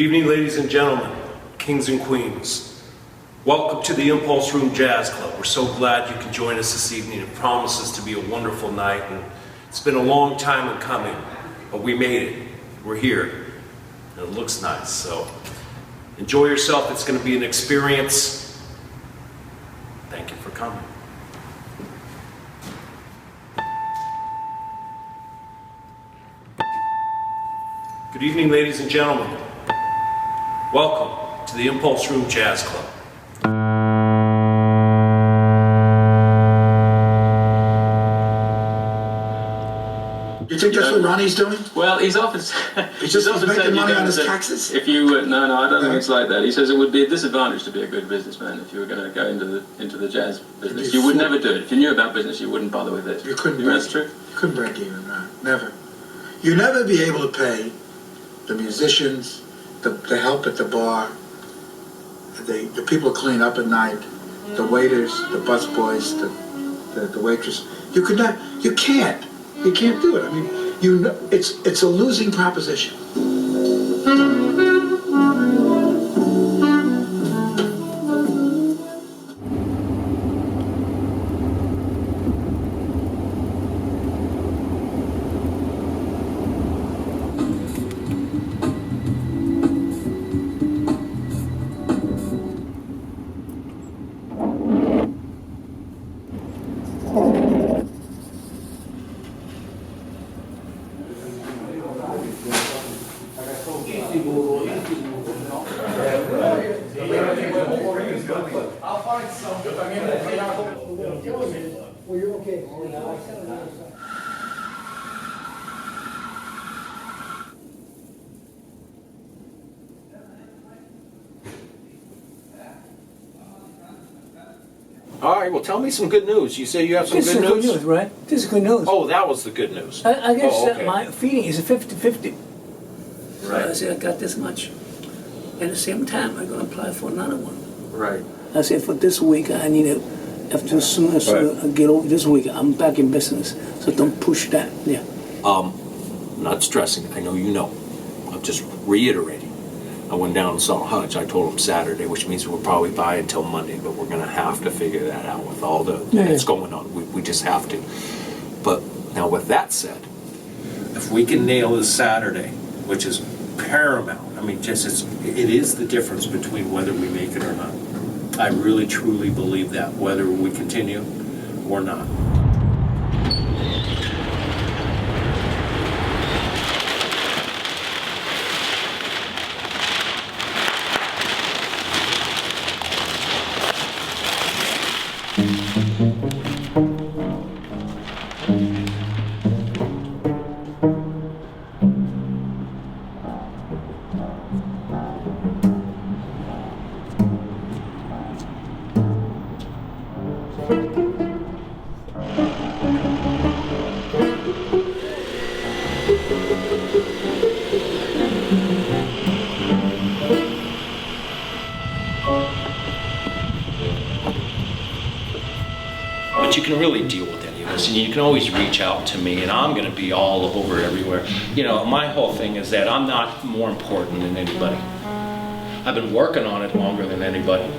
Good evening, ladies and gentlemen, kings and queens. Welcome to the Impulse Room Jazz Club. We're so glad you can join us this evening. It promises to be a wonderful night, and it's been a long time in coming, but we made it. We're here, and it looks nice, so enjoy yourself. It's going to be an experience. Thank you for coming. Good evening, ladies and gentlemen. Welcome to the Impulse Room Jazz Club. You think that's what Ronnie's doing? Well, he's often He's making money on his taxes? If you no, I don't think it's like that. He says it would be a disadvantage to be a good businessman if you were going to go into the jazz business. You would never do it. If you knew about business, you wouldn't bother with it. You couldn't. That's true. You couldn't break even, right? Never. You'd never be able to pay the musicians, the help at the bar, the people who clean up at night, the waiters, the busboys, the waitress. You could not. You can't. You can't do it. I mean, you know, it's a losing proposition. All right, well, tell me some good news. You say you have some good news? This is good news, right? This is good news. Oh, that was the good news. I guess okay. my feeling is 50-50. Right. I said, I got this much. At the same time, I'm going to apply for another one. Right. I said, for this week, I need to, after as soon as I get over this week, I'm back in business. So don't push that. Yeah. Not stressing. I know you know. I'm just reiterating. I went down and saw Hutch. I told him Saturday, which means we'll probably buy until Monday, but we're going to have to figure that out with all that's going on. We just have to. But now with that said, if we can nail this Saturday, which is paramount, I mean, it is the difference between whether we make it or not. I really, truly believe that, whether we continue or not. But you can really deal with any of this, and you can always reach out to me, and I'm going to be all over everywhere. You know, my whole thing is that I'm not more important than anybody. I've been working on it longer than anybody.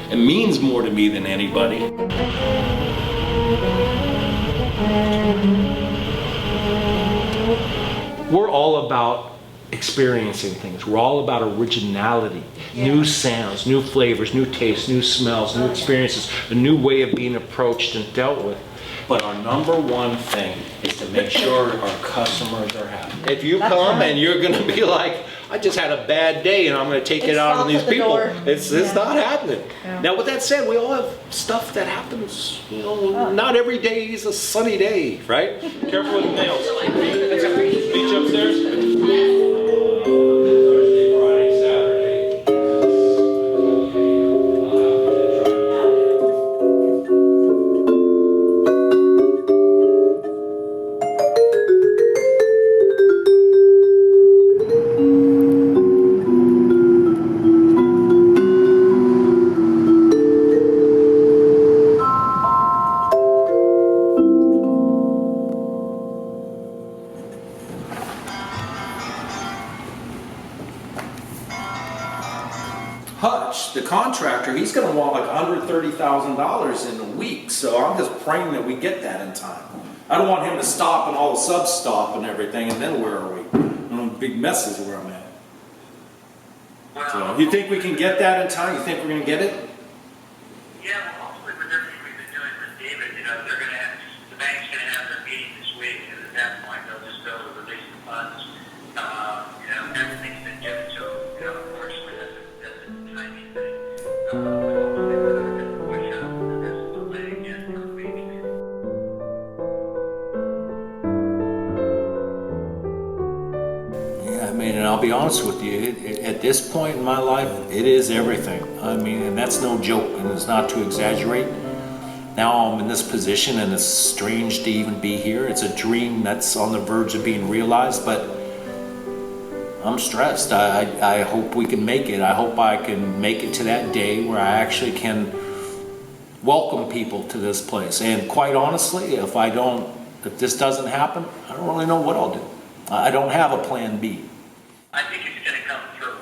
It means more to me than anybody. We're all about experiencing things. We're all about originality, new sounds, new flavors, new tastes, new smells, new experiences, a new way of being approached and dealt with. But our number one thing is to make sure our customers are happy. If you come and you're going to be like, I just had a bad day and I'm going to take it out on these people, it's not happening. Yeah. Now with that said, we all have stuff that happens, you know, not every day is a sunny day, right? Careful with the nails. Beach upstairs. Thursday, Friday, Saturday. contractor, he's gonna want like $130,000 in a week, so I'm just praying that we get that in time. I don't want him to stop and all the subs stop and everything, and then where are we? Big mess is where I'm at. So, you think we can get that in time? You think we're gonna get it? Yeah, well, hopefully with everything we've been doing with David, they're going to have, the bank's going to have their meeting this week, and at that point, they'll just go to release the funds. Everything's been given to them, unfortunately, that's a timing thing. Hopefully we're not going to push up this delay again for a week. Yeah, I mean, and I'll be honest with you, at this point in my life, it is everything. I mean, and that's no joke, and it's not to exaggerate. Now I'm in this position, and it's strange to even be here. It's a dream that's on the verge of being realized, but I'm stressed. I hope we can make it. I hope I can make it to that day where I actually can welcome people to this place. And quite honestly, if this doesn't happen, I don't really know what I'll do. I don't have a plan B. I think it's going to come through.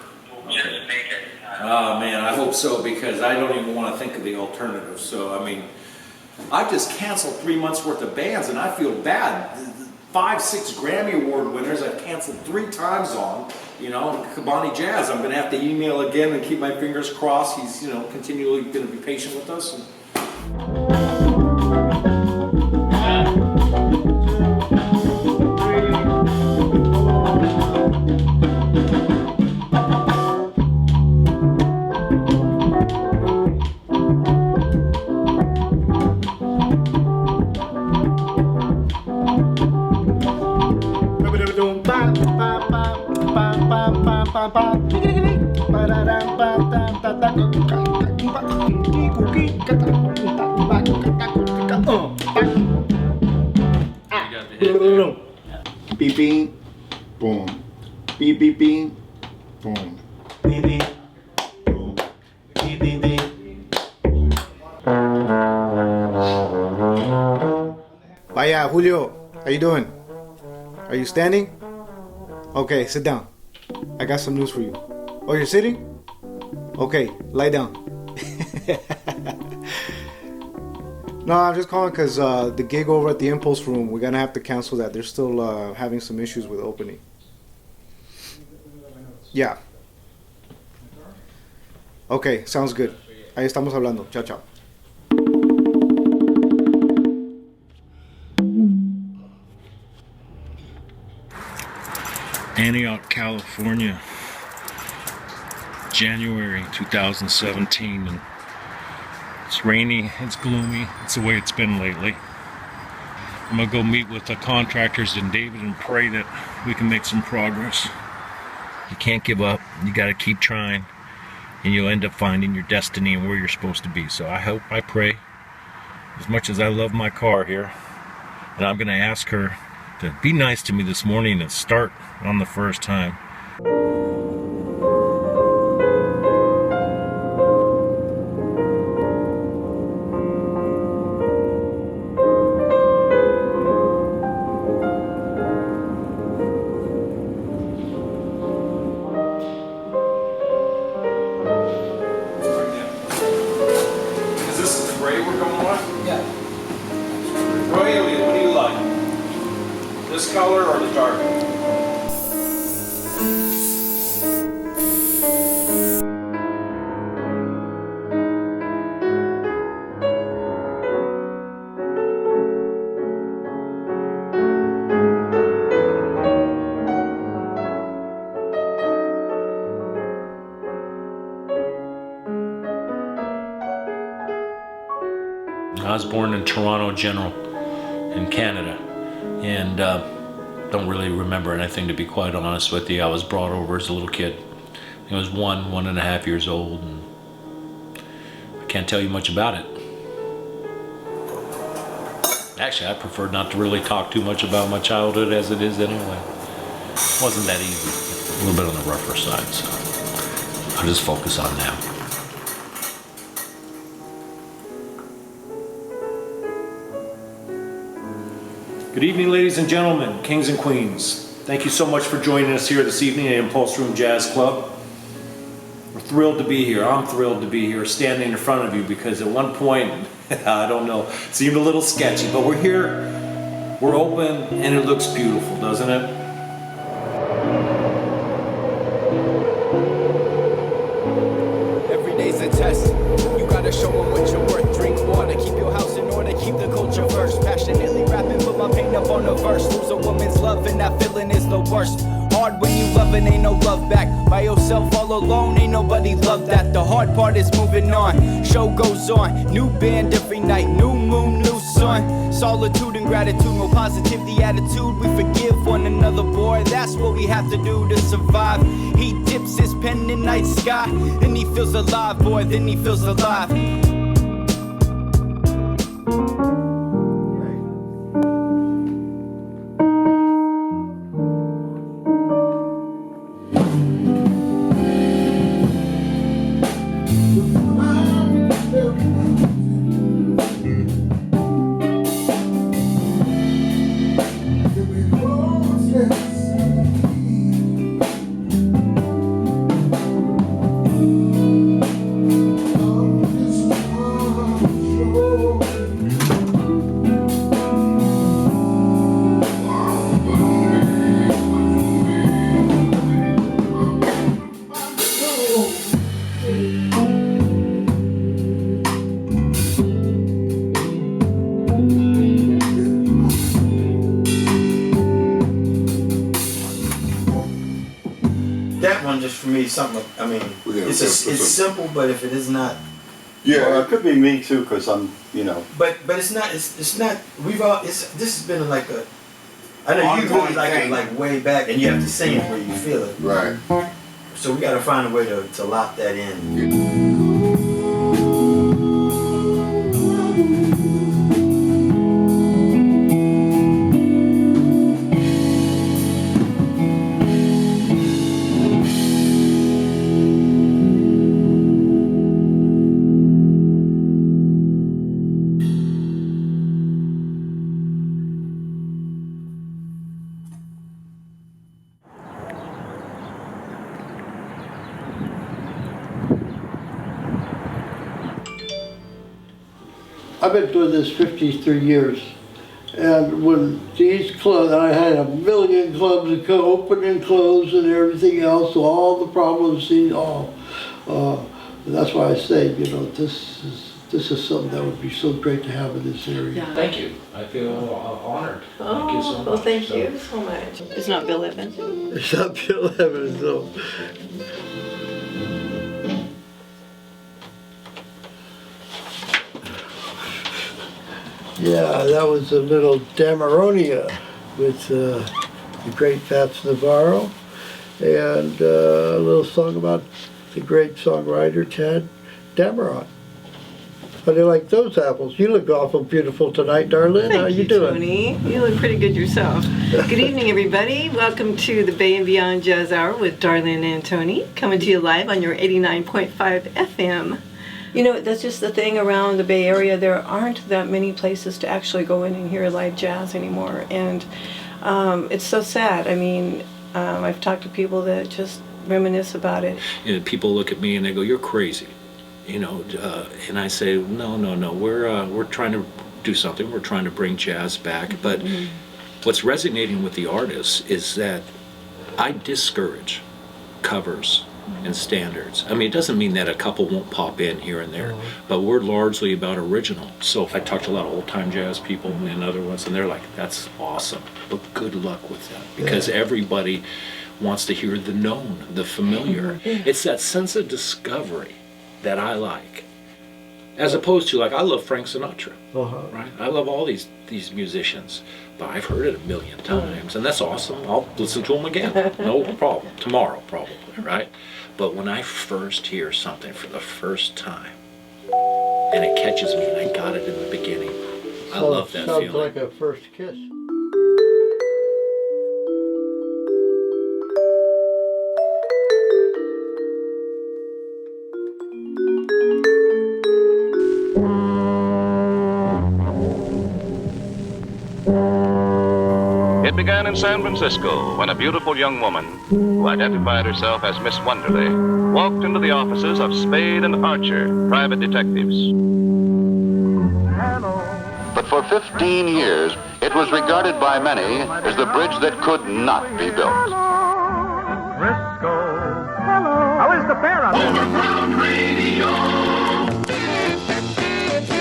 We'll just make it. Oh man, I hope so, because I don't even want to think of the alternative. So, I mean, I've just canceled 3 months worth of bands and I feel bad. 5, 6 Grammy Award winners I've canceled 3 times on. Kabani Jazz, I'm going to have to email again and keep my fingers crossed. He's, continually going to be patient with us. Beep beep, boom. Beep beep beep, boom. Beep beep, boom. Beep beep beep. Vaya, Julio, how you doing? Are you standing? Okay, sit down. I got some news for you. Oh, you're sitting? Okay, lie down. No, I'm just calling because the gig over at the Impulse Room, we're going to have to cancel that. They're still having some issues with opening. Yeah. Okay, sounds good. Ahí estamos hablando. Chao, chao. Antioch, California, January 2017, and it's rainy, it's gloomy, it's the way it's been lately. I'm gonna go meet with the contractors and David and pray that we can make some progress. You can't give up, you gotta keep trying, and you'll end up finding your destiny and where you're supposed to be. So I pray, as much as I love my car here, and I'm gonna ask her to be nice to me this morning and start on the first time. Is this the gray we're going on? Yeah. Roy, what do you like? This color or the dark? I was born in Toronto General in Canada, and don't really remember anything, to be quite honest with you. I was brought over as a little kid. I was 1.5 years old, and I can't tell you much about it. Actually, I prefer not to really talk too much about my childhood as it is anyway. It wasn't that easy. A little bit on the rougher side, so I'll just focus on now. Good evening, ladies and gentlemen, kings and queens. Thank you so much for joining us here this evening at Impulse Room Jazz Club. We're thrilled to be here. I'm thrilled to be here standing in front of you because at one point, I don't know, it seemed a little sketchy, but we're here, we're open, and it looks beautiful, doesn't it? Every day's a test. You gotta show them what you're worth. Drink water, keep your house in order, keep the culture first. Passionately rapping, put my pain up on the verse. Lose a woman's love and that feeling is the worst. Hard when you love and ain't no love back. By yourself all alone, ain't nobody love that. The hard part is moving on. Show goes on. New band every night. New moon, new sun. Solitude and gratitude, no positivity attitude. We forgive one another, boy. That's what we have to do to survive. He dips his pen in night sky, and he feels alive, boy. Then he feels alive. That one just for me something. I mean, it's simple, but if it is not, Yeah, it could be me too, because I'm, but it's not. It's not. We've all. This has been like a. I know you really like it like way back, and you have to sing it where you feel it. right. So we got to find a way to lock that in. I've been doing this 53 years, and when these clubs, I had a million clubs that go open and close and everything else, so all the problems, that's why I say, this is something that would be so great to have in this area. Yeah. Thank you. I feel honored. Oh, Thank you so much. well, thank you so much. It's not Bill Evans. It's not Bill Evans, though. Yeah, that was a little Damaronia with the great Fats Navarro, and a little song about the great songwriter Ted Dameron. How do you like those apples? You look awful beautiful tonight, darling. How you doing? Tony. You look pretty good yourself. Good evening, everybody. Welcome to the Bay and Beyond Jazz Hour with Darlene and Tony, coming to you live on your 89.5 FM. That's just the thing around the Bay Area. There aren't that many places to actually go in and hear live jazz anymore. And it's so sad. I mean, I've talked to people that just reminisce about it. People look at me and they go, "You're crazy." And I say, no, we're trying to do something. We're trying to bring jazz back. But what's resonating with the artists is that I discourage covers and standards. I mean, it doesn't mean that a couple won't pop in here and there, but we're largely about original. So I talked to a lot of old-time jazz people and other ones, and they're like, "That's awesome, but good luck with that," because everybody wants to hear the known, the familiar. It's that sense of discovery that I like, as opposed to, like, I love Frank Sinatra, right? I love all these musicians, but I've heard it a million times, and that's awesome. I'll listen to them again, no problem, tomorrow probably, right? But when I first hear something for the first time, and it catches me, and I got it in the beginning, I love that feeling. Sounds like a first kiss. It began in San Francisco when a beautiful young woman, who identified herself as Miss Wonderly, walked into the offices of Spade and Archer, private detectives. But for 15 years, it was regarded by many as the bridge that could not be built. How is the fare on this? Overground Radio.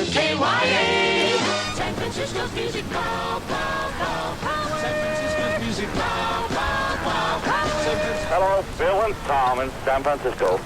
KYA. San Francisco's music pow, pow, pow, pow. San Francisco's music pow, pow, pow, pow. Hello, Bill and Tom in San Francisco.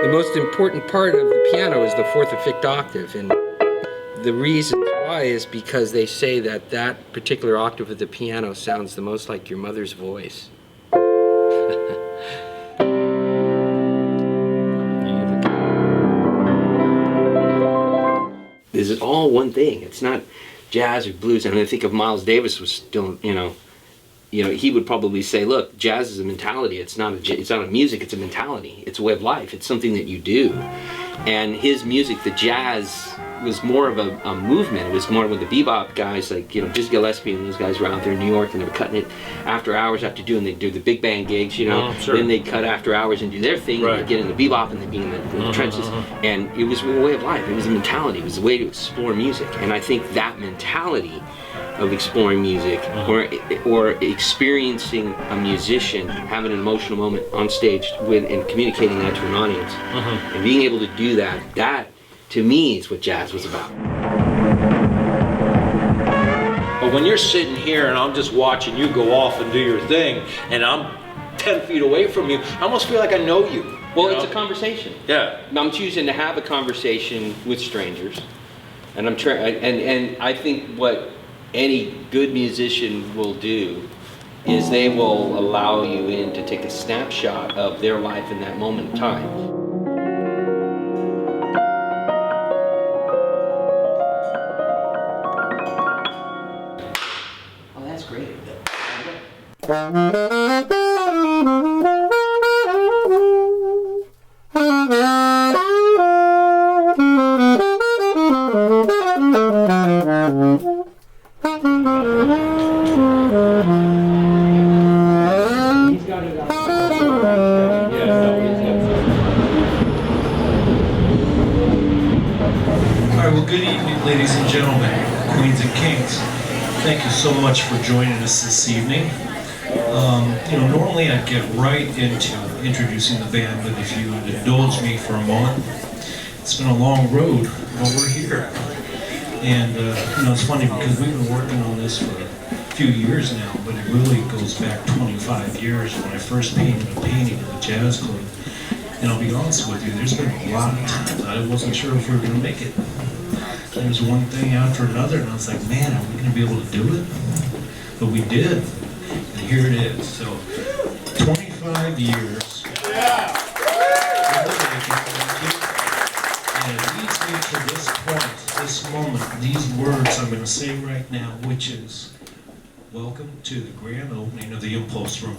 The most important part of the piano is the fourth or fifth octave, and the reason why is because they say that that particular octave of the piano sounds the most like your mother's voice. This is all one thing. It's not jazz or blues. I mean, I think if Miles Davis was still, you know, he would probably say, look, jazz is a mentality. It's not a music, it's a mentality. It's a way of life. It's something that you do. And his music, the jazz, was more of a movement. It was more with the bebop guys, like, Dizzy Gillespie and those guys were out there in New York, and they were cutting it after hours after they'd do the big band gigs, Sure. Then they'd cut after hours and do their thing, Right. and they'd get in the bebop and they'd be in the trenches. And it was a way of life. It was a mentality. It was a way to explore music. And I think that mentality of exploring music or experiencing a musician having an emotional moment on stage and communicating that to an audience. And being able to do that to me is what jazz was about. But when you're sitting here and I'm just watching you go off and do your thing, and I'm 10 feet away from you, I almost feel like I know you. Well, it's a conversation. Yeah. I'm choosing to have a conversation with strangers, and I'm trying. And I think what any good musician will do is they will allow you in to take a snapshot of their life in that moment in time. Oh, that's great. Good evening, ladies and gentlemen, queens and kings. Thank you so much for joining us this evening. Normally I'd get right into introducing the band, but if you would indulge me for a moment, it's been a long road, but we're here. And it's funny because we've been working on this for a few years now, but it really goes back 25 years when I first painted a painting of the jazz club. And I'll be honest with you, there's been a lot of times I wasn't sure if we were going to make it. There was one thing after another, and I was like, man, are we going to be able to do it? But we did, and here it is. So, 25 years. And it leads me to this point, this moment, these words I'm going to say right now, which is, welcome to the grand opening of the Impulse Room.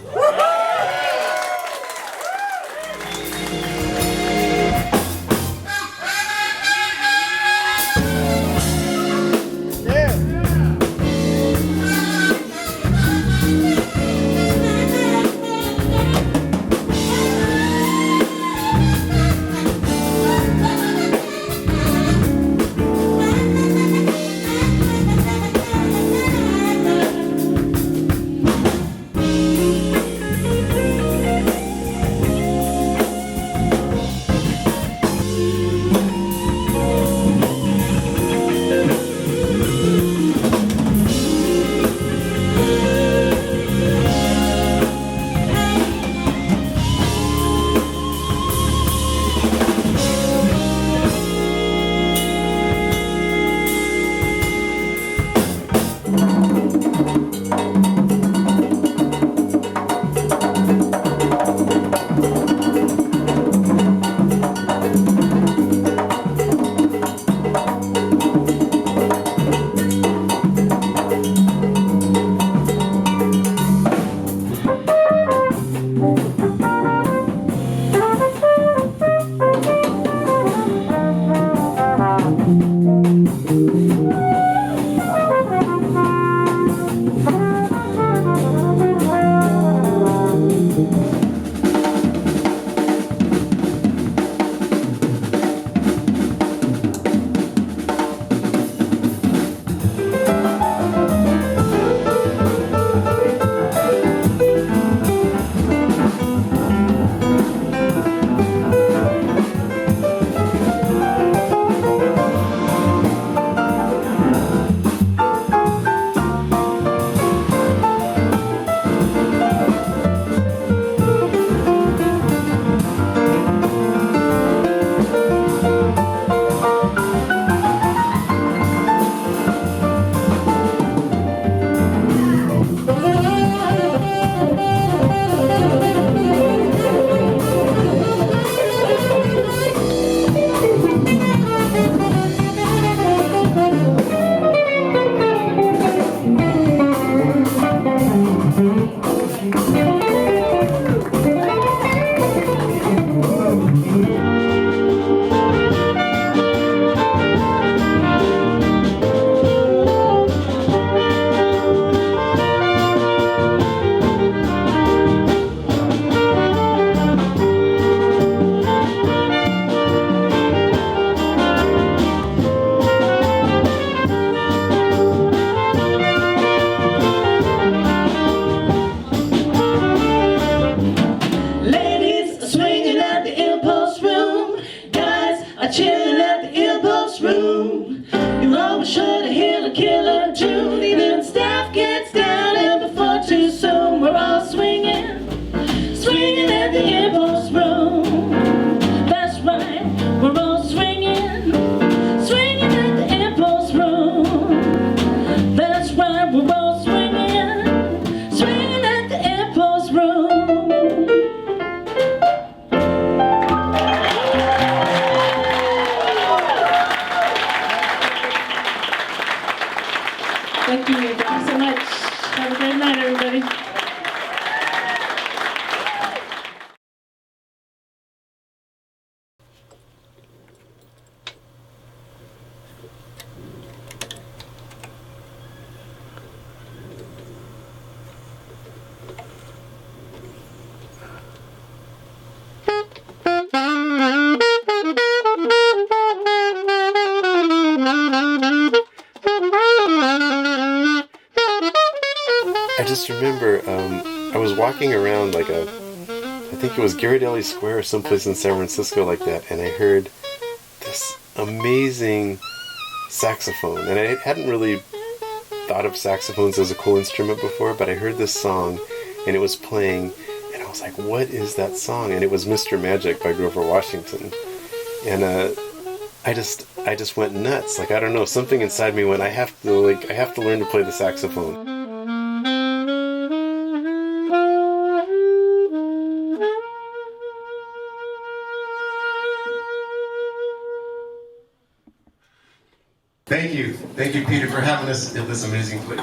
Good night, everybody. I just remember I was walking around I think it was Ghirardelli Square or someplace in San Francisco like that, and I heard this amazing saxophone. And I hadn't really thought of saxophones as a cool instrument before, but I heard this song, and it was playing, and I was like, what is that song? And it was Mr. Magic by Grover Washington. And I just went nuts. I don't know, something inside me went, I have to learn to play the saxophone. Thank you, Peter, for having us at this amazing place.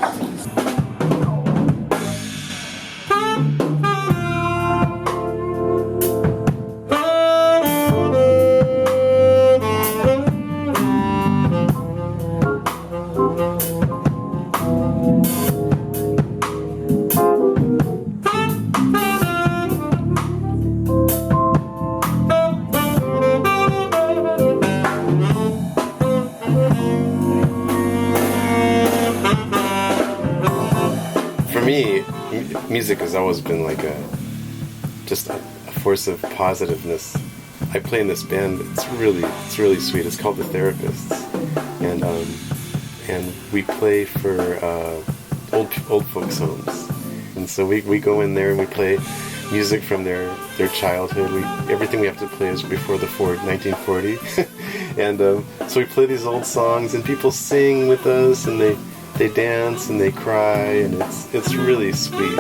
Music has always been just a force of positiveness. I play in this band. It's really sweet. It's called The Therapists, and we play for old folks' homes. And so we go in there and we play music from their childhood. Everything we have to play is before the 1940, and so we play these old songs and people sing with us and they dance and they cry, and it's really sweet.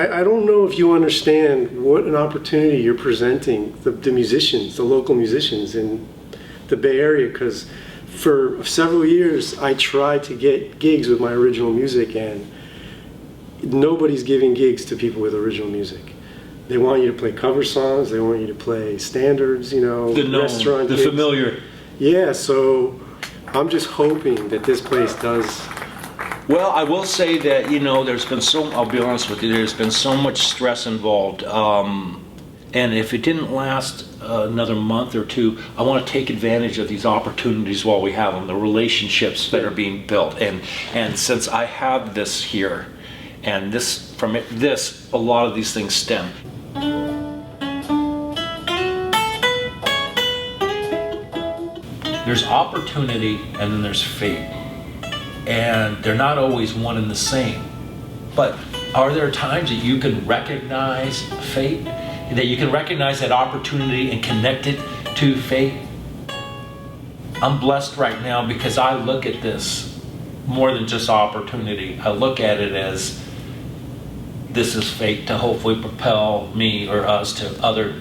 I don't know if you understand what an opportunity you're presenting the musicians, the local musicians in the Bay Area, because for several years I tried to get gigs with my original music, and nobody's giving gigs to people with original music. They want you to play cover songs, they want you to play standards, the known, restaurant the gigs. familiar. Yeah, so I'm just hoping that this place does. Well, I will say that, there's been I'll be honest with you, there's been so much stress involved. And if it didn't last another month or two, I want to take advantage of these opportunities while we have them, the relationships that are being built. And since I have this here, and from this, a lot of these things stem. There's opportunity and then there's fate. And they're not always one and the same. But are there times that you can recognize fate? That you can recognize that opportunity and connect it to fate? I'm blessed right now because I look at this more than just opportunity. I look at it as this is fate to hopefully propel me or us to other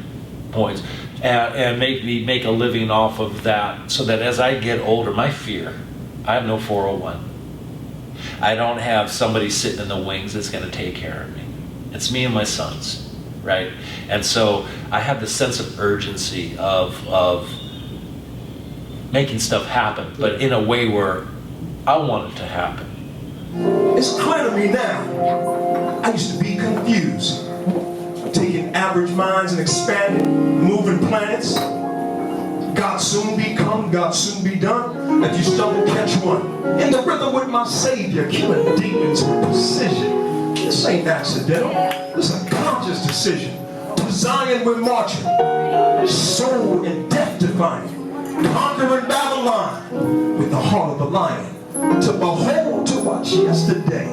points and make a living off of that, so that as I get older, my fear, I have no 401. I don't have somebody sitting in the wings that's going to take care of me. It's me and my sons, right? And so I have the sense of urgency of making stuff happen, but in a way where I want it to happen. It's clear to me now. I used to be confused. Taking average minds and expanding, moving planets. God soon be come, God soon be done. If you stumble, catch one. In the rhythm with my Savior, killing demons with precision. This ain't accidental. This is a conscious decision. To Zion we're marching. Soul and death defying. Conquering Babylon with the heart of the lion. To behold, to watch yesterday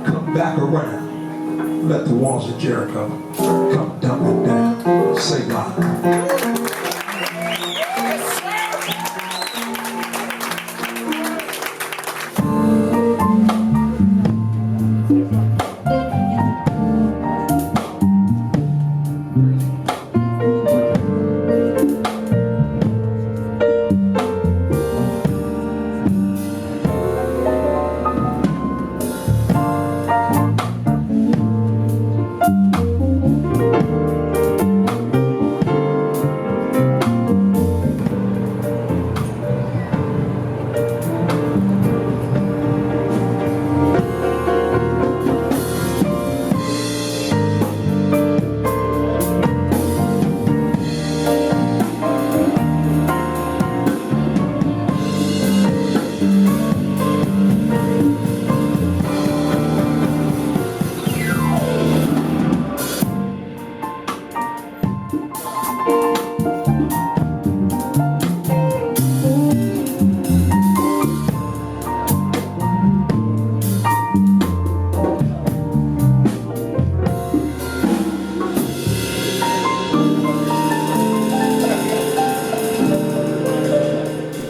come back around. Let the walls of Jericho come dumping down. Say God.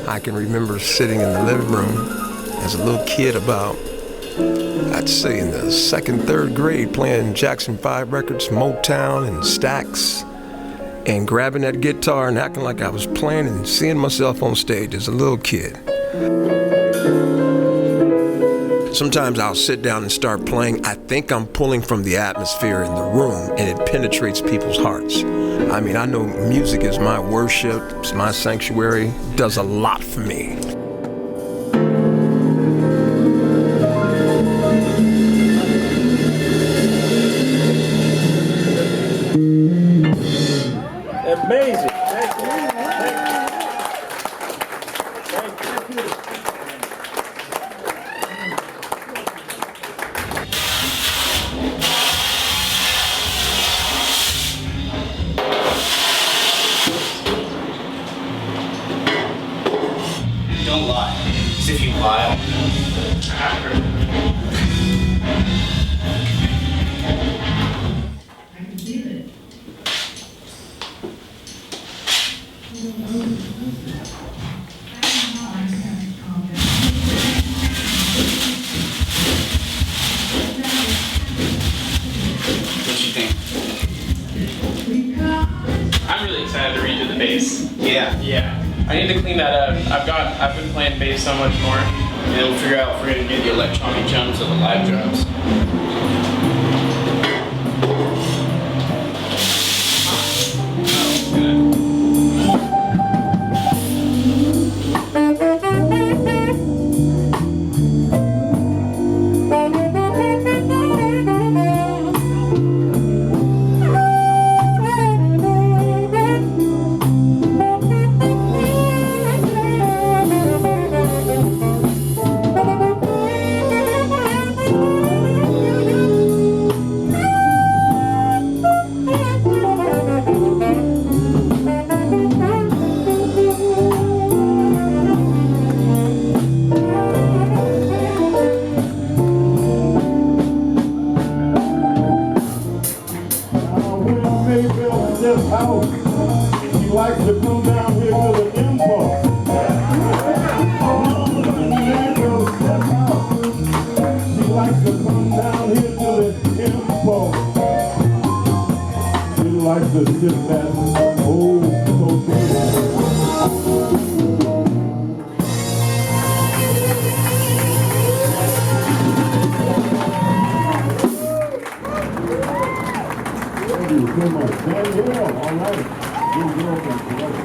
I can remember sitting in the living room as a little kid about, I'd say in the second, third grade, playing Jackson 5 records, Motown and Stax, and grabbing that guitar and acting like I was playing and seeing myself on stage as a little kid. Sometimes I'll sit down and start playing. I think I'm pulling from the atmosphere in the room, and it penetrates people's hearts. I mean, I know music is my worship, it's my sanctuary, it does a lot for me. Amazing. Don't lie. Because if you lie, what you think? I'm really excited to redo the bass. Yeah. Yeah. I need to clean that up. I've been playing bass so much more. And we'll figure out if we're gonna do the electronic drums or the live drums. She likes to come down here to the impulse. She likes to come down here to the impulse. She likes to sip that old cocaine. Thank you so much. Danielle, all right. Good girl from Florida.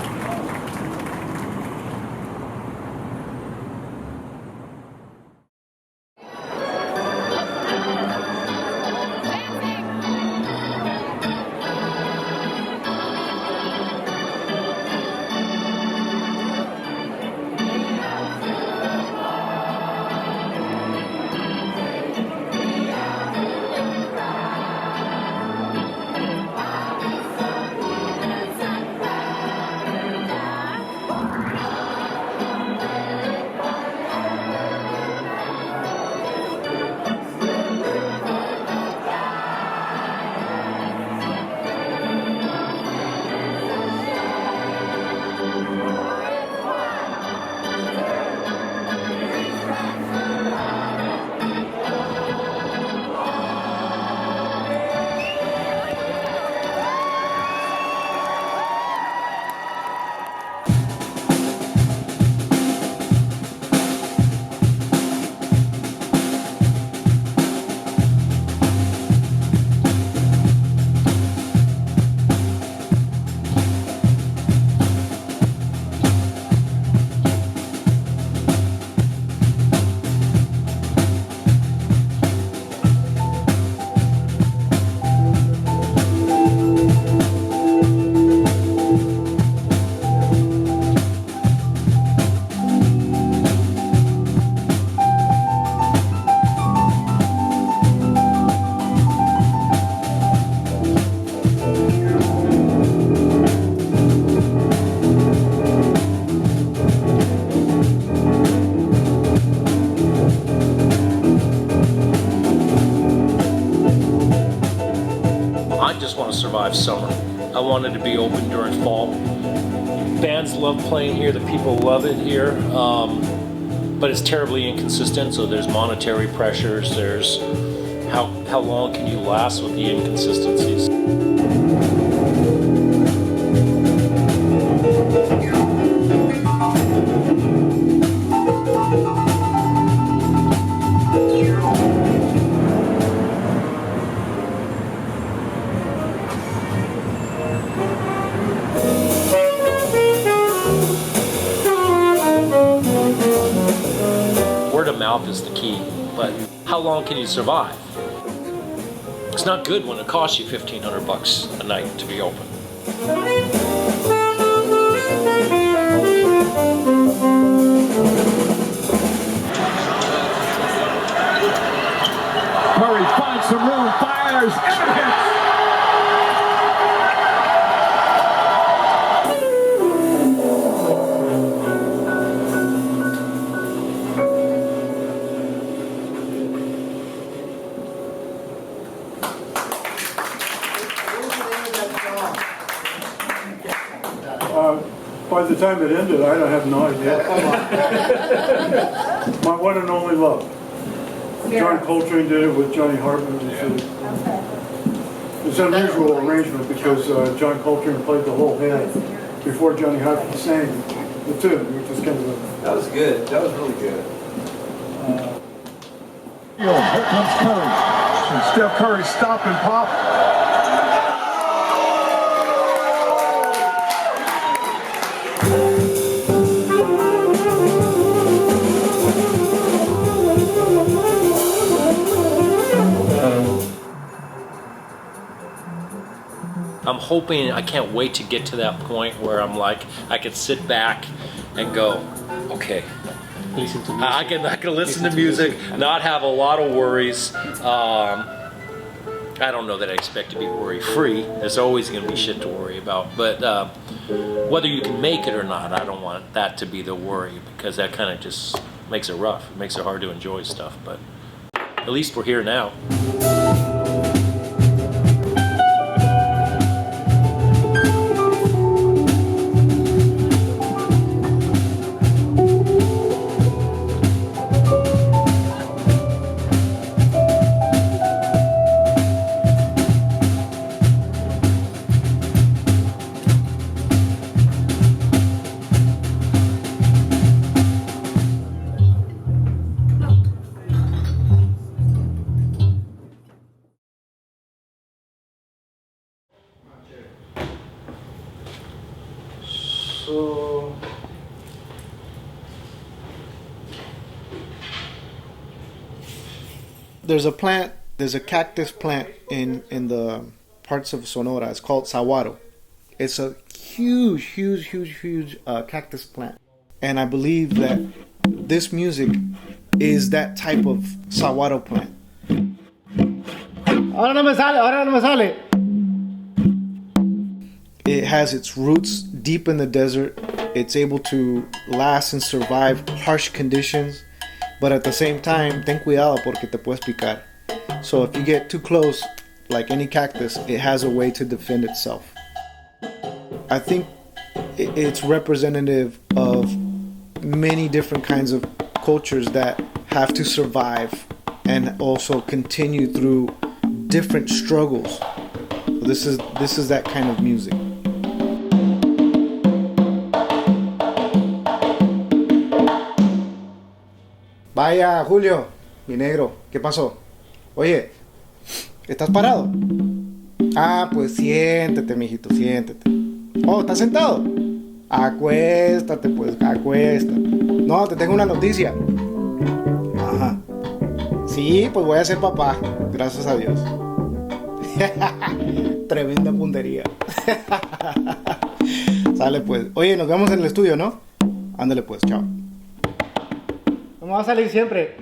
survive summer. I wanted to be open during fall. Bands love playing here, the people love it here, but it's terribly inconsistent, so there's monetary pressures, there's how long can you last with the inconsistencies. Word of mouth is the key, but how long can you survive? It's not good when it costs you $1,500 a night to be open. Curry finds some room, fires, and hits. By the time it ended, I have no idea. My one and only love. John Coltrane did it with Johnny Hartman. It's an unusual arrangement because John Coltrane played the whole hand before Johnny Hartman sang the tune, which is kind of That was good. That was really good. Here comes Curry. And Steph Curry stop and pop. I'm hoping, I can't wait to get to that point where I'm like, I can sit back and go, okay, Listen to music. I can listen to music, not have a lot of worries. I don't know that I expect to be worry-free. There's always going to be shit to worry about. But whether you can make it or not, I don't want that to be the worry, because that kind of just makes it rough. It makes it hard to enjoy stuff. But at least we're here now. So there's a cactus plant in the parts of Sonora. It's called saguaro. It's a huge cactus plant, and I believe that this music is that type of saguaro plant. Ahora no me sale. It has its roots deep in the desert. It's able to last and survive harsh conditions, but at the same time, ten cuidado porque te puedes picar. So if you get too close, like any cactus, it has a way to defend itself. I think it's representative of many different kinds of cultures that have to survive and also continue through different struggles. This is that kind of music. Vaya, Julio, mi negro, ¿qué pasó? Oye, ¿estás parado? Ah, pues siéntate, mijito, siéntate. Oh, ¿estás sentado? Acuéstate, pues, acuéstate. No, te tengo una noticia. Ajá. Sí, pues voy a ser papá, gracias a Dios. Tremenda puntería. Sale, pues. Oye, nos vemos en el estudio, ¿no? Ándale, pues, chao. Vamos a salir siempre.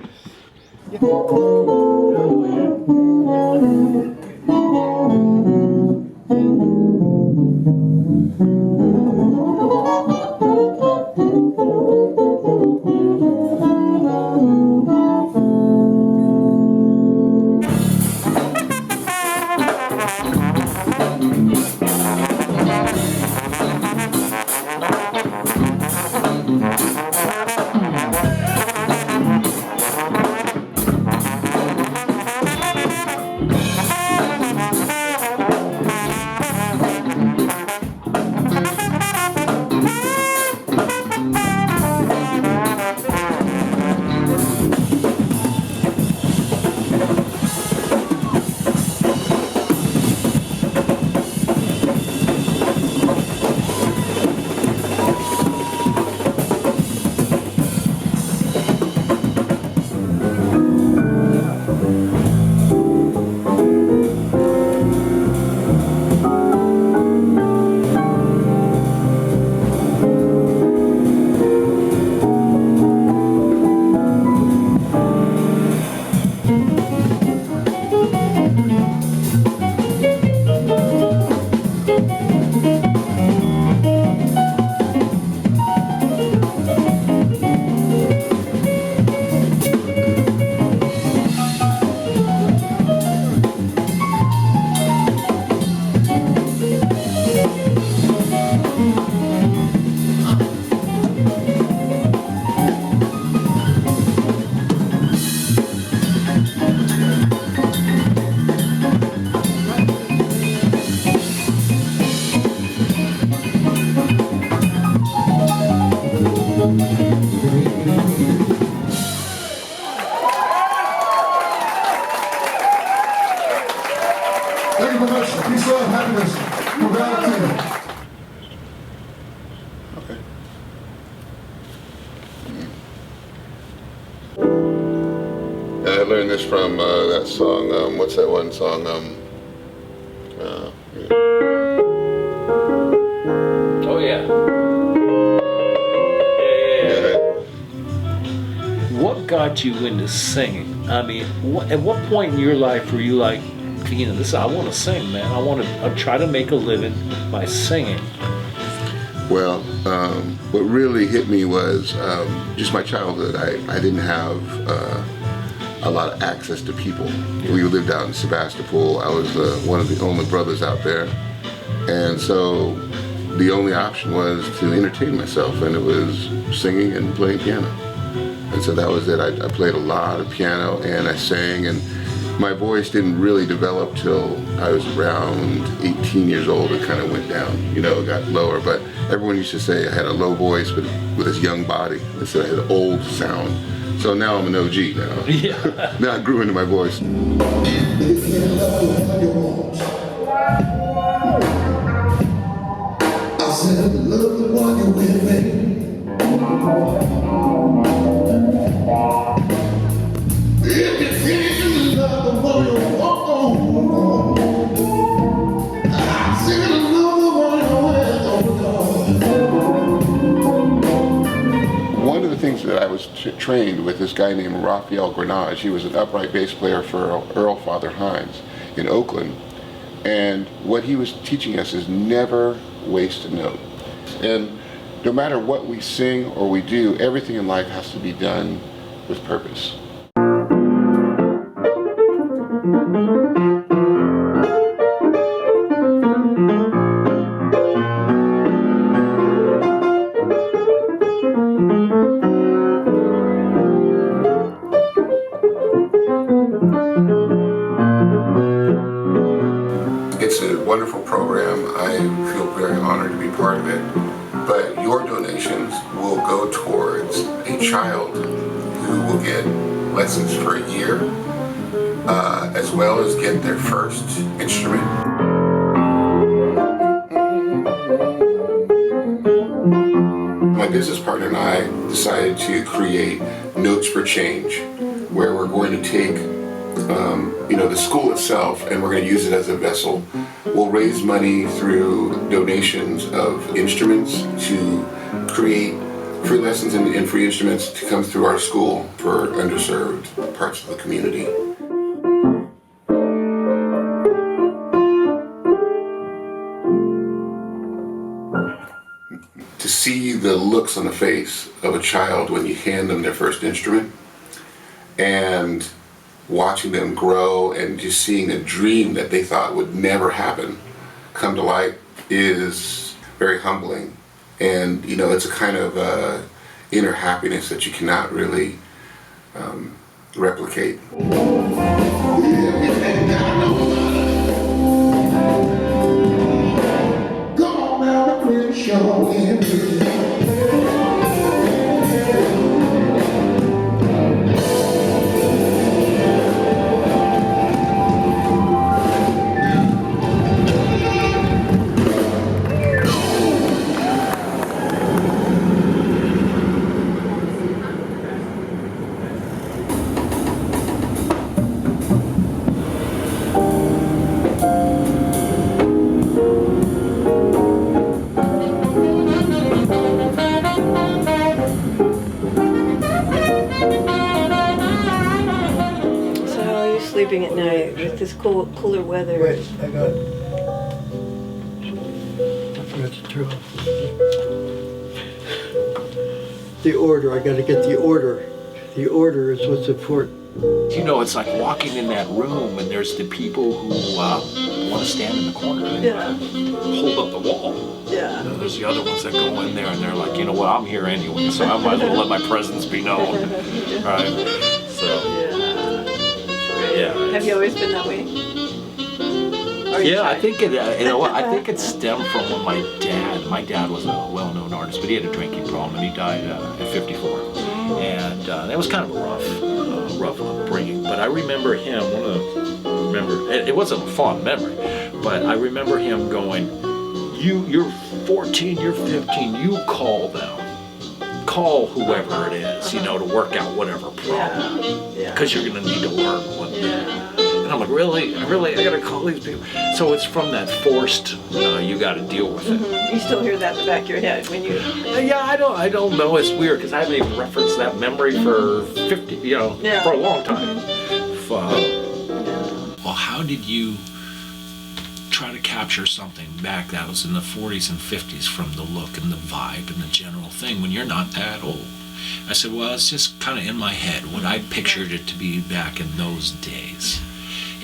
you very much. Peace, love, happiness, morality. I learned this from that song. What's that one song? Oh yeah. What got you into singing? I mean, at what point in your life were you like, you know, this? I want to sing, man. I want to try to make a living by singing. Well, what really hit me was just my childhood. I didn't have a lot of access to people. We lived out in Sebastopol. I was one of the only brothers out there. And so the only option was to entertain myself, and it was singing and playing piano. And so that was it. I played a lot of piano and I sang, and my voice didn't really develop till I was around 18 years old. It kind of went down, you know, it got lower. But everyone used to say I had a low voice but with this young body. They said I had an old sound. So now I'm an OG now. Yeah. Now I grew into my voice. I said, love the one you're with me. If you can't love the one you walk on, I said, love the one you're with. One of the things that I was trained with this guy named Raphael Grenage. He was an upright bass player for Earl Father Hines in Oakland. And what he was teaching us is never waste a note. And no matter what we sing or we do, everything in life has to be done with purpose. It's a wonderful program. I feel very honored to be part of it. But your donations will go towards a child who will get lessons for a year, as well as get their first instrument. My business partner and I decided to create Notes for Change, where we're going to take the school itself, and we're going to use it as a vessel. We'll raise money through donations of instruments to create free lessons and free instruments to come through our school for underserved parts of the community. To see the looks on the face of a child when you hand them their first instrument, and watching them grow and just seeing a dream that they thought would never happen come to light is very humbling. And it's a kind of inner happiness that you cannot really replicate. Sleeping at night with this cooler weather. Wait, I got it. I forgot to turn off the order. I got to get the order. The order is what's important. It's like walking in that room and there's the people who want to stand in the corner and hold up the wall. Yeah. There's the other ones that go in there and they're like, I'm here anyway, so I might as well let my presence be known. Right? So. Yeah. Have you always been that way? I think it. I think it stemmed from when my dad was a well-known artist, but he had a drinking problem and he died at 54, and that was kind of a rough upbringing. But I remember him. One of the remember, it wasn't a fond memory, but I remember him going, you're 14, you're 15, you call them. Call whoever it is, you know, to work out whatever problem. Because you're going to need to learn one day. And I'm like, really? I got to call these people? So it's from that forced, you got to deal with it. You still hear that in the back of your head when you... Yeah, I don't know. It's weird because I haven't even referenced that memory for 50, for a long time. Well, how did you try to capture something back that was in the 40s and 50s from the look and the vibe and the general thing when you're not that old? I said, well, it's just kind of in my head what I pictured it to be back in those days.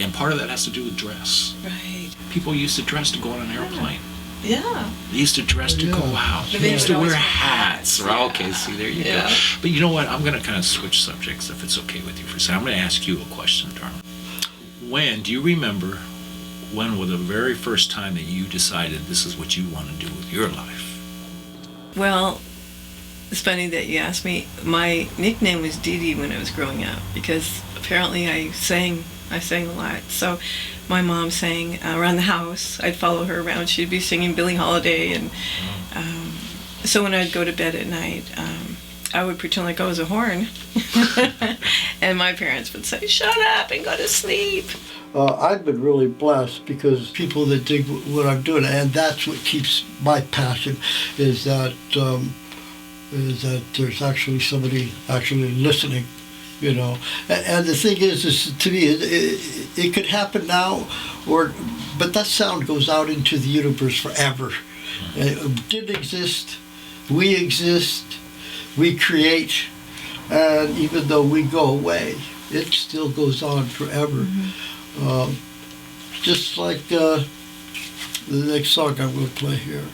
And part of that has to do with dress. Right. People used to dress to go on an airplane. Yeah. They used to dress to go out. But They they used would to wear always wear hats. hats. Okay, see, there you Yeah. go. But you know what? I'm going to kind of switch subjects if it's okay with you for a second. I'm going to ask you a question, darling. Do you remember when was the very first time that you decided this is what you want to do with your life? Well, it's funny that you asked me. My nickname was Dee Dee when I was growing up because apparently I sang a lot. So my mom sang around the house. I'd follow her around. She'd be singing Billie Holiday. And so when I'd go to bed at night, I would pretend like I was a horn. And my parents would say, shut up and go to sleep. I've been really blessed because people that dig what I'm doing, and that's what keeps my passion, is that there's actually somebody actually listening, you know. And the thing is to me, it could happen now, but that sound goes out into the universe forever. It didn't exist, we exist, we create, and even though we go away, it still goes on forever. Just like the next song I'm going to play here.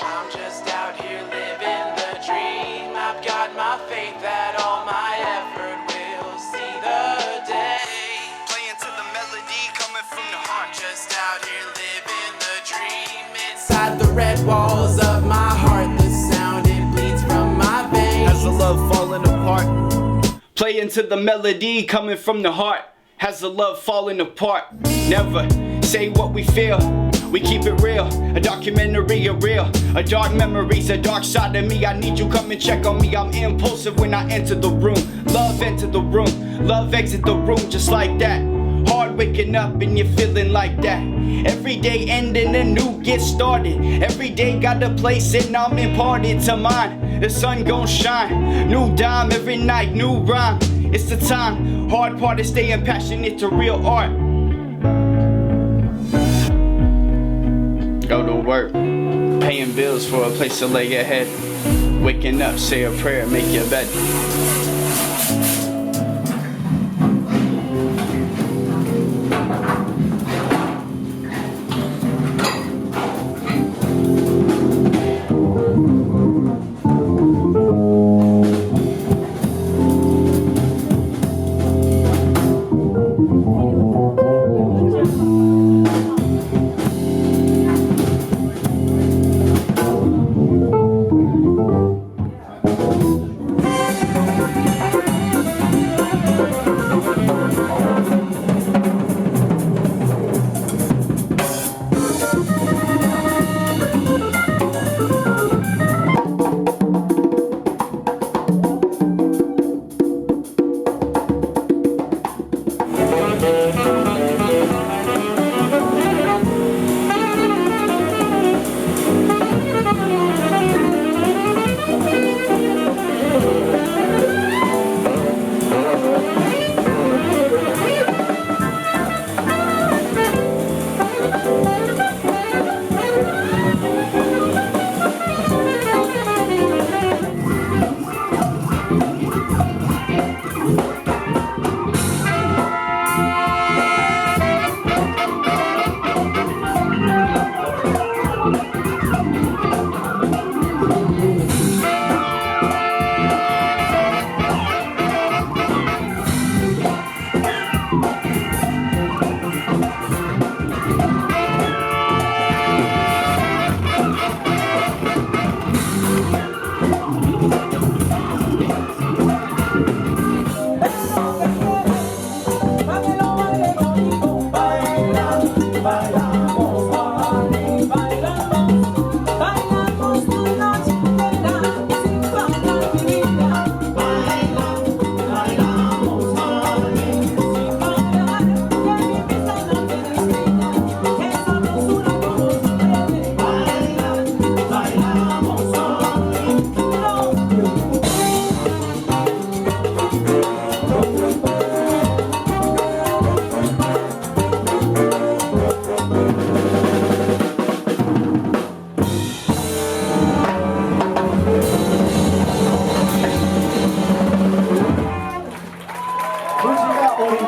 I'm just out here living the dream. I've got my faith that all my effort will see the day. Playing to the melody coming from the heart. Just out here living the dream. Inside the red walls of my heart, the sound it bleeds from my veins. Has the love fallen apart? Playing to the melody coming from the heart. Has the love fallen apart? Never say what we feel. We keep it real, a documentary, a dark memories, a dark side of me. I need you come and check on me. I'm impulsive when I enter the room. Love enter the room, love exit the room just like that. Hard waking up and you're feeling like that. Every day ending and new get started. Every day got a place and I'm imparted to mine. The sun gon' shine, new dime every night, new rhyme. It's the time, hard part is staying passionate to real art. Go to work, paying bills for a place to lay your head. Waking up, say a prayer, make your bed.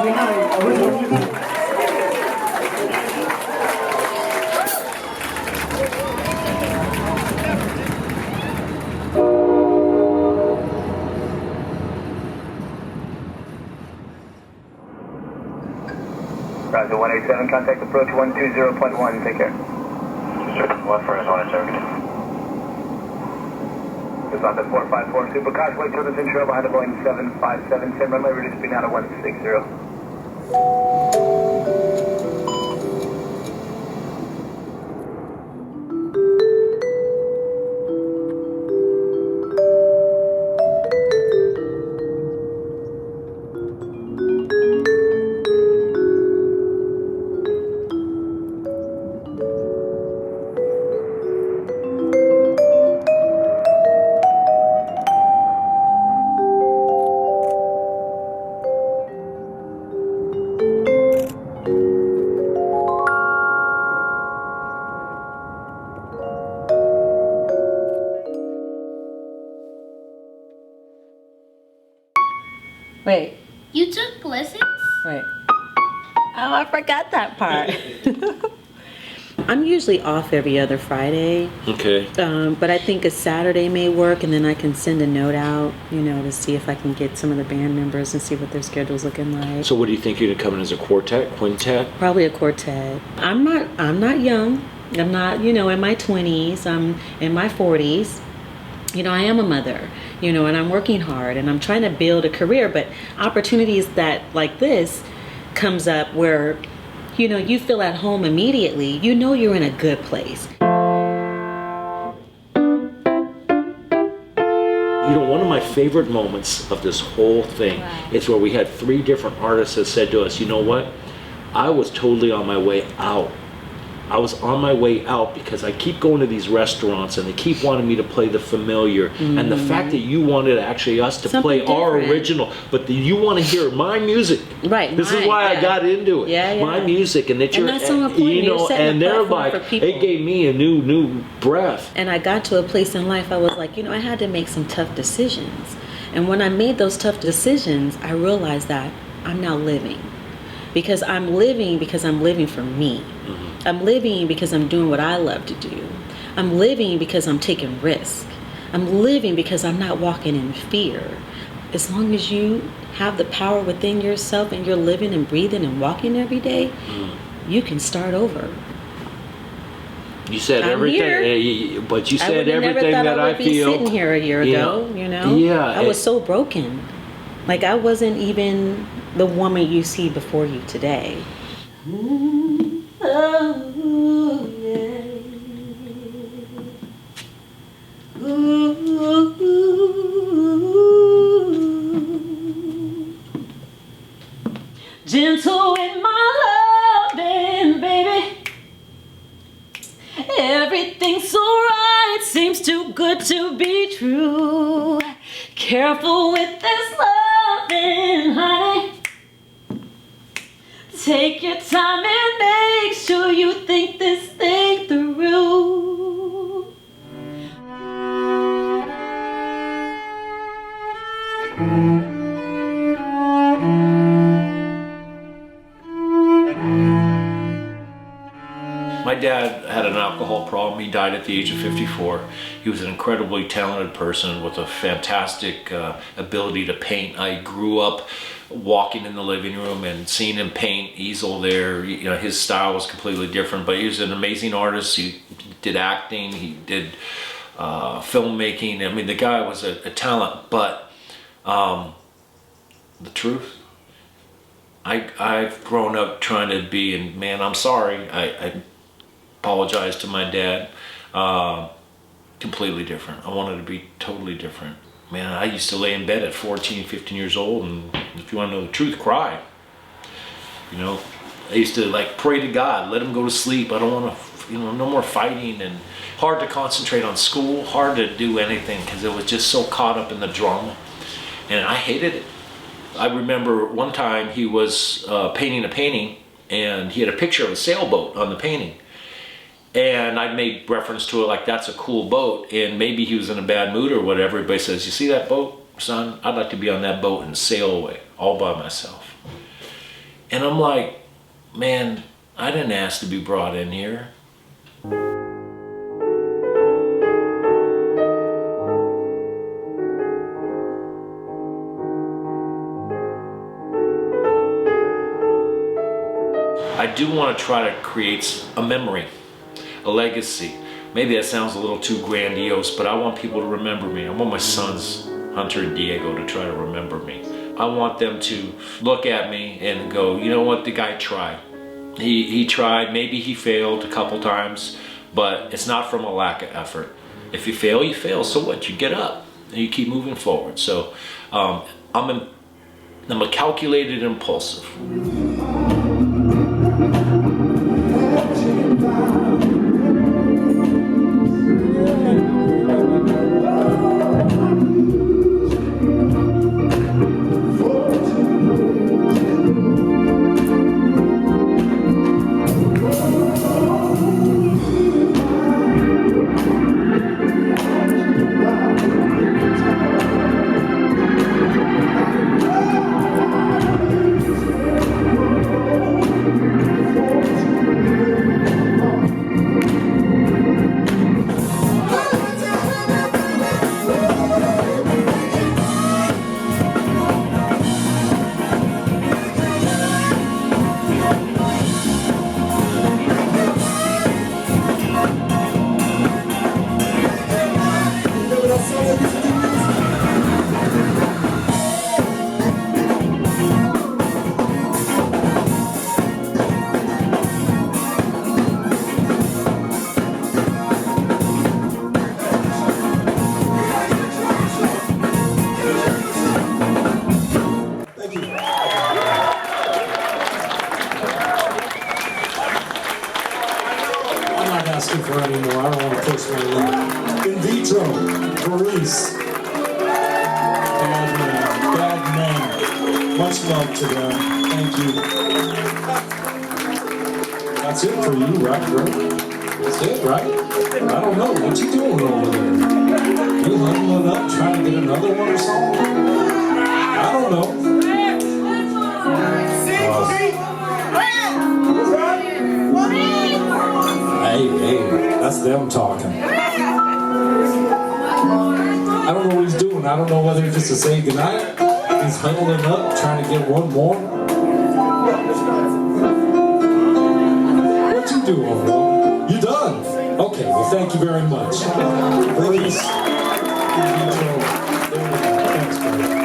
Friday night, original music. Roger, 187, contact approach 120.1, take care. One for us, 187. It's on the 454 Super Causeway, Children's Intro behind the Boeing 757, 10 runway, reduce speed now to 160. Wait. You took lessons? Wait. Oh, I forgot that part. I'm usually off every other Friday. Okay. But I think a Saturday may work, and then I can send a note out, to see if I can get some of the band members and see what their schedule's looking like. So what do you think you're gonna come in as a quartet, quintet? Probably a quartet. I'm not young. I'm not, in my 20s. I'm in my 40s. I am a mother, and I'm working hard and I'm trying to build a career, but opportunities like this comes up where, you feel at home immediately, you're in a good place. One of my favorite moments of this whole thing is where we had 3 different artists that said to us, you know what? I was totally on my way out. I was on my way out because I keep going to these restaurants and they keep wanting me to play the familiar. Mm-hmm. And the fact that you wanted actually us to play our original, but you want to hear my music. Right. This is why I got into it. Yeah. My music, and that that's so important. And they're like, it gave me a new breath. And I got to a place in life I was like, I had to make some tough decisions. And when I made those tough decisions, I realized that I'm now living. Because I'm living for me. Mm-hmm. I'm living because I'm doing what I love to do. I'm living because I'm taking risks. I'm living because I'm not walking in fear. As long as you have the power within yourself and you're living and breathing and walking every day, you can start over. You said everything, but you said everything that I feel. I would never thought I would be sitting here a year ago, Yeah. I was so broken. Like I wasn't even the woman you see before you today. Oh, yeah. Ooh. Gentle with my loving, baby. Everything's so right, seems too good to be true. Careful with this loving, honey. Take your time and make sure you think this thing through. My dad had an alcohol problem. He died at the age of 54. He was an incredibly talented person with a fantastic ability to paint. I grew up walking in the living room and seeing him paint, easel there. His style was completely different, but he was an amazing artist. He did acting, he did filmmaking. I mean, the guy was a talent, but the truth, I've grown up trying to be, and man, I'm sorry, I apologize to my dad, completely different. I wanted to be totally different. Man, I used to lay in bed at 14, 15 years old, and if you want to know the truth, cry. I used to pray to God, let him go to sleep. I don't want to, no more fighting, and hard to concentrate on school, hard to do anything because it was just so caught up in the drama, and I hated it. I remember one time he was painting a painting, and he had a picture of a sailboat on the painting. And I made reference to it like, that's a cool boat. And maybe he was in a bad mood or whatever. Everybody says, you see that boat, son? I'd like to be on that boat and sail away all by myself. And I'm like, man, I didn't ask to be brought in here. I do want to try to create a memory, a legacy. Maybe that sounds a little too grandiose, but I want people to remember me. I want my sons, Hunter and Diego, to try to remember me. I want them to look at me and go, you know what, the guy tried. He tried, maybe he failed a couple times, but it's not from a lack of effort. If you fail, you fail, so what? You get up and you keep moving forward. So I'm a calculated impulsive. asking for any more. I don't want to push my limit. In vitro, Maurice. Bad man. Much love to them. Thank you. That's it for you, right, bro? That's it, right? I don't know. What you doing over there? You huddling up trying to get another one or something? I don't know. Hey, that's them talking. I don't know what he's doing. I don't know whether it's to say goodnight. He's huddling up, trying to get one more. What you doing, bro? You done? Okay, well, thank you very much. Please. Thanks, buddy.